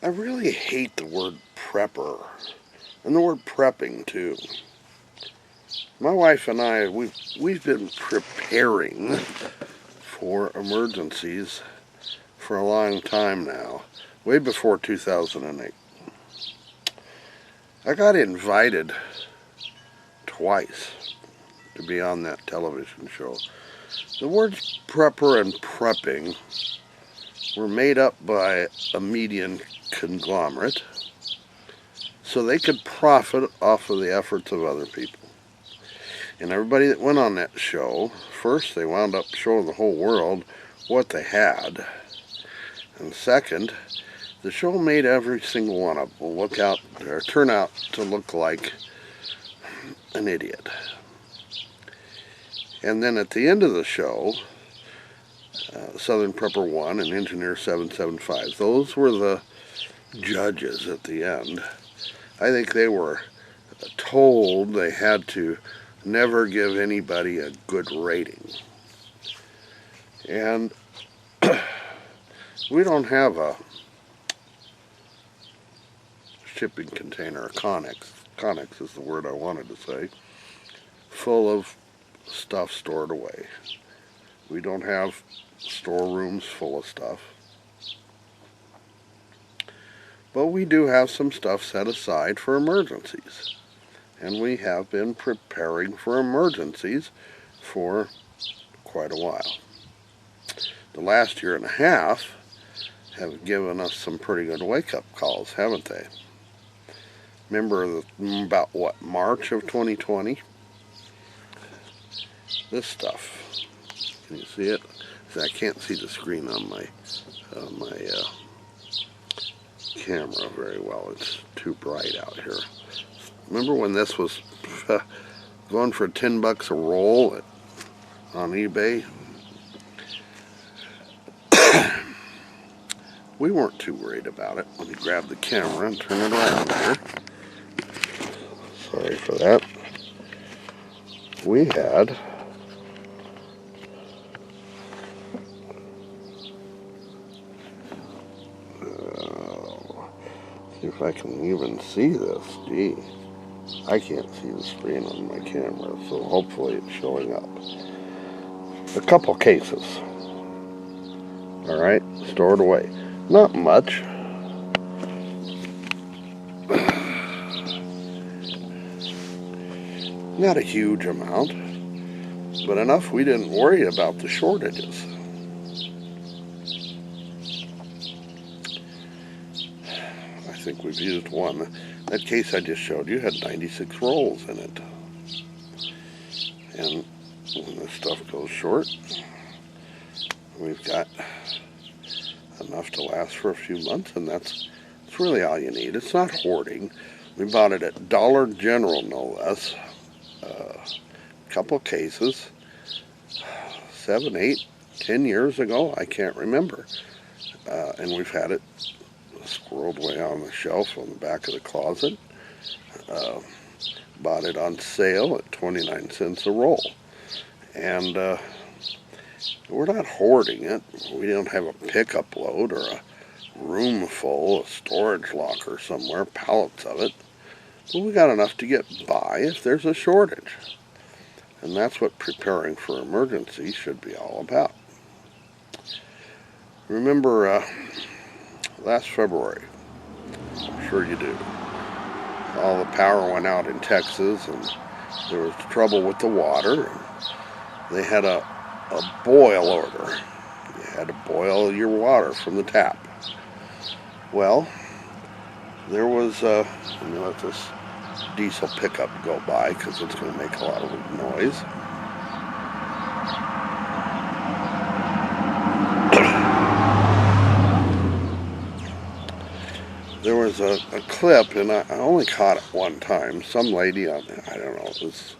I really hate the word prepper and the word prepping too. My wife and I, we've been preparing for emergencies for a long time now, way before 2008. I got invited twice to be on that television show. The words prepper and prepping were made up by a media conglomerate so they could profit off of the efforts of other people. And everybody that went on that show, first they wound up showing the whole world what they had. And second, the show made every single one of them turn out to look like an idiot. And then at the end of the show, Southern Prepper 1 and Engineer 775, those were the judges at the end. I think they were told they had to never give anybody a good rating. And we don't have a shipping container, a Connex is the word I wanted to say, full of stuff stored away. We don't have storerooms full of stuff. But we do have some stuff set aside for emergencies. And we have been preparing for emergencies for quite a while. The last year and a half have given us some pretty good wake-up calls, haven't they? Remember about March of 2020? This stuff. Can you see it? I can't see the screen on my camera very well. It's too bright out here. Remember when this was going for $10 a roll on eBay? We weren't too worried about it. Let me grab the camera and turn it around here. Sorry for that. We had see if I can even see this. Gee, I can't see the screen on my camera, so hopefully it's showing up. A couple cases. Alright, stored away. Not much. Not a huge amount, but enough we didn't worry about the shortages. I think we've used one. That case I just showed you had 96 rolls in it. And when this stuff goes short, we've got enough to last for a few months, and that's really all you need. It's not hoarding. We bought it at Dollar General, no less. A couple cases, 7, 8, 10 years ago, I can't remember. And we've had it squirreled away on the shelf on the back of the closet. Bought it on sale at 29 cents a roll. And we're not hoarding it. We don't have a pickup load or a room full, a storage locker somewhere, pallets of it. But we got enough to get by if there's a shortage. And that's what preparing for emergency should be all about. Remember last February, I'm sure you do, all the power went out in Texas and there was trouble with the water. And they had a boil order. You had to boil your water from the tap. Well, there was, let me let this diesel pickup go by because it's going to make a lot of noise. There was a clip, and I only caught it one time. Some lady on, I don't know, it was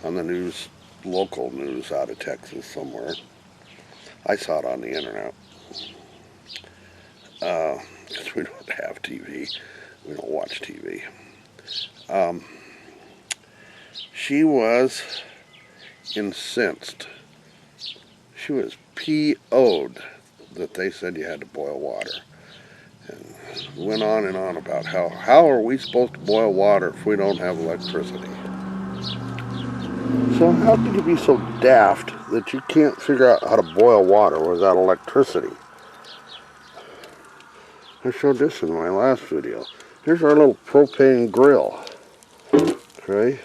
on the news, local news out of Texas somewhere. I saw it on the internet. Because we don't have TV. We don't watch TV. She was incensed. She was PO'd that they said you had to boil water. And went on and on about how are we supposed to boil water if we don't have electricity. So how could you be so daft that you can't figure out how to boil water without electricity? I showed this in my last video. Here's our little propane grill. Okay.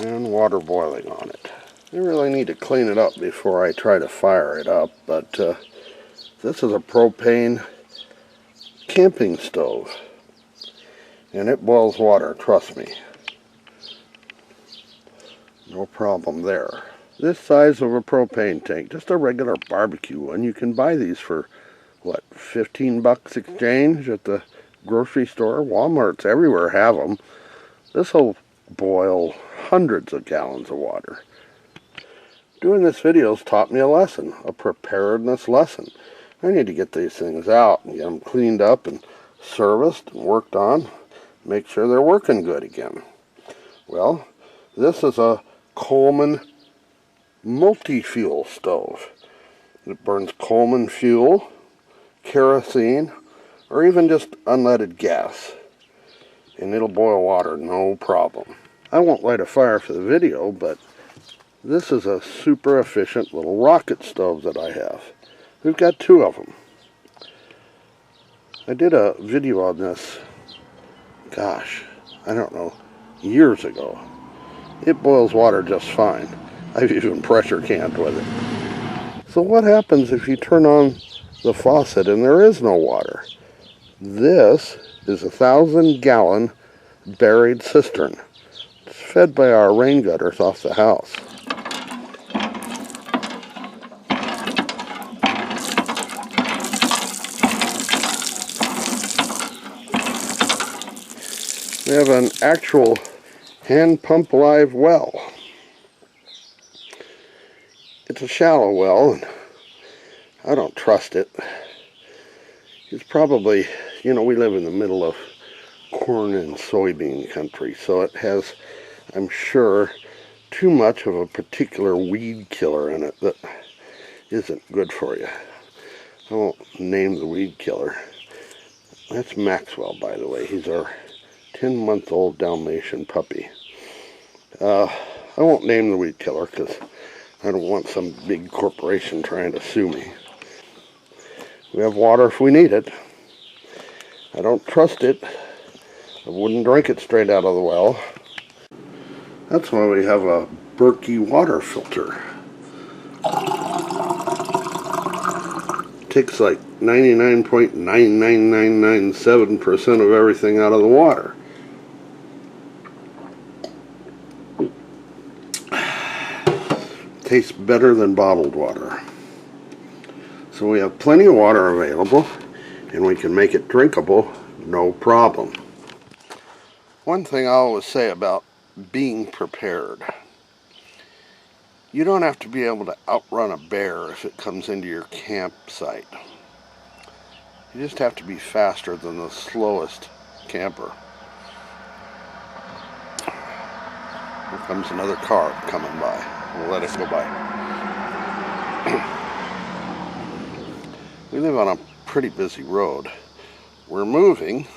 And water boiling on it. I really need to clean it up before I try to fire it up, but this is a propane camping stove. And it boils water, trust me. No problem there. This size of a propane tank, just a regular barbecue one. You can buy these for, what, 15 bucks exchange at the grocery store. Walmarts everywhere have them. This will boil hundreds of gallons of water. Doing this video has taught me a lesson, a preparedness lesson. I need to get these things out and get them cleaned up and serviced and worked on. Make sure they're working good again. Well, this is a Coleman multi-fuel stove. It burns Coleman fuel, kerosene, or even just unleaded gas. And it'll boil water, no problem. I won't light a fire for the video, but this is a super efficient little rocket stove that I have. We've got two of them. I did a video on this, gosh, I don't know, years ago. It boils water just fine. I've even pressure canned with it. So what happens if you turn on the faucet and there is no water? This is a 1,000-gallon buried cistern. It's fed by our rain gutters off the house. We have an actual hand pump live well. It's a shallow well, and I don't trust it. It's probably, you know, we live in the middle of corn and soybean country, so it has, I'm sure, too much of a particular weed killer in it that isn't good for you. I won't name the weed killer. That's Maxwell, by the way. He's our 10-month-old Dalmatian puppy. I won't name the weed killer because I don't want some big corporation trying to sue me. We have water if we need it. I don't trust it. I wouldn't drink it straight out of the well. That's why we have a Berkey water filter. It takes like 99.99997% of everything out of the water. Tastes better than bottled water. So we have plenty of water available, and we can make it drinkable, no problem. One thing I always say about being prepared: you don't have to be able to outrun a bear if it comes into your campsite. You just have to be faster than the slowest camper. Here comes another car coming by. We'll let it go by. We live on a pretty busy road. We're moving.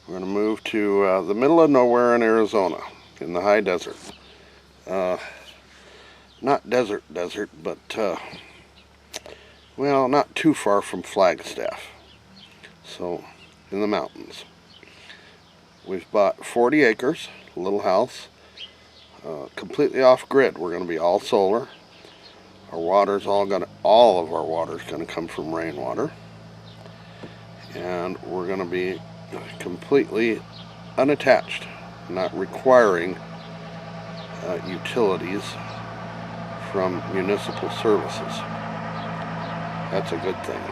We're going to move to the middle of nowhere in Arizona, in the high desert. Not desert, but, well, not too far from Flagstaff. So, in the mountains. We've bought 40 acres, a little house, completely off-grid. We're going to be all solar. Our water's all of our water's going to come from rainwater. And we're going to be completely unattached, not requiring utilities from municipal services. That's a good thing.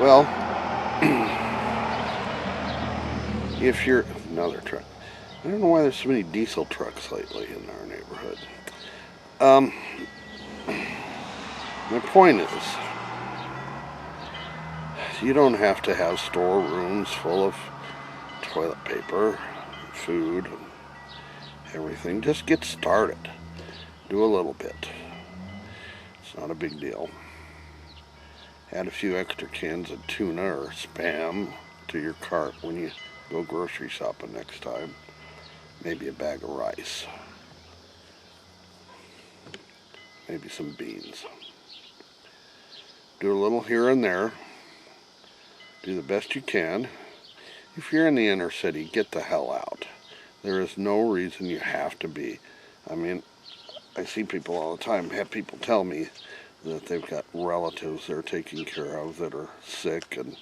Well, if you're another truck, I don't know why there's so many diesel trucks lately in our neighborhood. My point is, you don't have to have storerooms full of toilet paper, food, everything. Just get started. Do a little bit. It's not a big deal. Add a few extra cans of tuna or Spam to your cart when you go grocery shopping next time. Maybe a bag of rice. Maybe some beans. Do a little here and there. Do the best you can. If you're in the inner city, get the hell out. There is no reason you have to be. I mean, I see people all the time, have people tell me that they've got relatives they're taking care of that are sick, and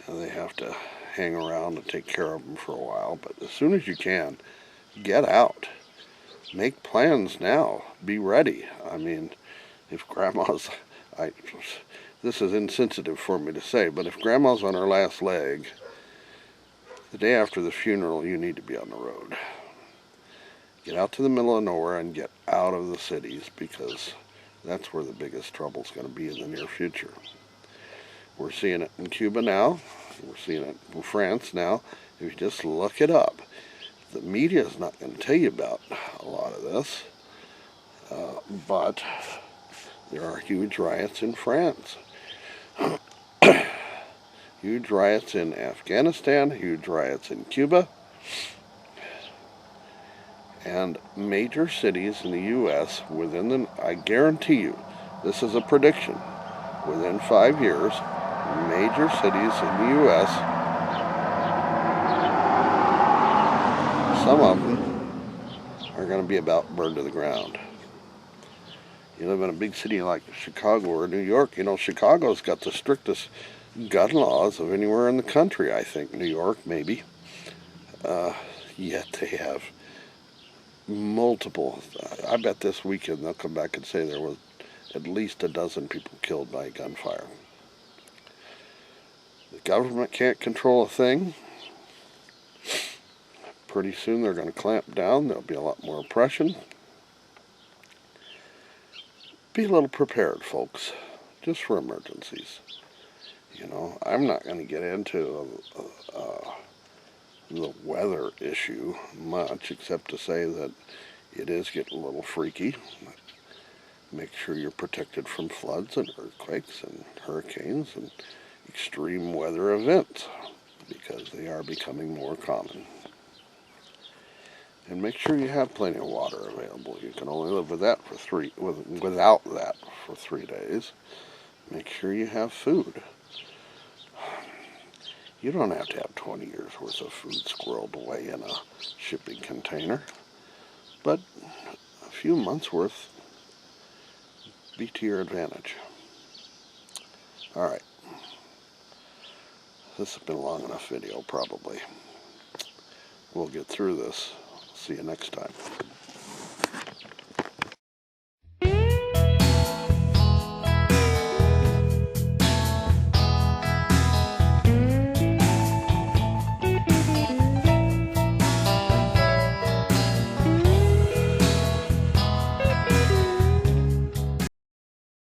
they have to hang around and take care of them for a while. But as soon as you can, get out. Make plans now. Be ready. I mean, if grandma's, this is insensitive for me to say, but if grandma's on her last leg, the day after the funeral, you need to be on the road. Get out to the middle of nowhere and get out of the cities, because that's where the biggest trouble's going to be in the near future. We're seeing it in Cuba now. We're seeing it in France now. If you just look it up, the media is not going to tell you about a lot of this, but there are huge riots in France. Huge riots in Afghanistan, huge riots in Cuba, and major cities in the U.S. I guarantee you, this is a prediction, within 5 years, major cities in the U.S., some of them are going to be about burned to the ground. You live in a big city like Chicago or New York, you know, Chicago's got the strictest gun laws of anywhere in the country, I think. New York, maybe. Yet they have multiple. I bet this weekend they'll come back and say there was at least a dozen people killed by gunfire. The government can't control a thing. Pretty soon they're going to clamp down. There'll be a lot more oppression. Be a little prepared, folks, just for emergencies. You know, I'm not going to get into the weather issue much, except to say that it is getting a little freaky. Make sure you're protected from floods and earthquakes and hurricanes and extreme weather events, because they are becoming more common. And make sure you have plenty of water available. You can only live with that without that for 3 days. Make sure you have food. You don't have to have 20 years worth of food squirreled away in a shipping container, but a few months worth be to your advantage. All right. This has been a long enough video, probably. We'll get through this. See you next time.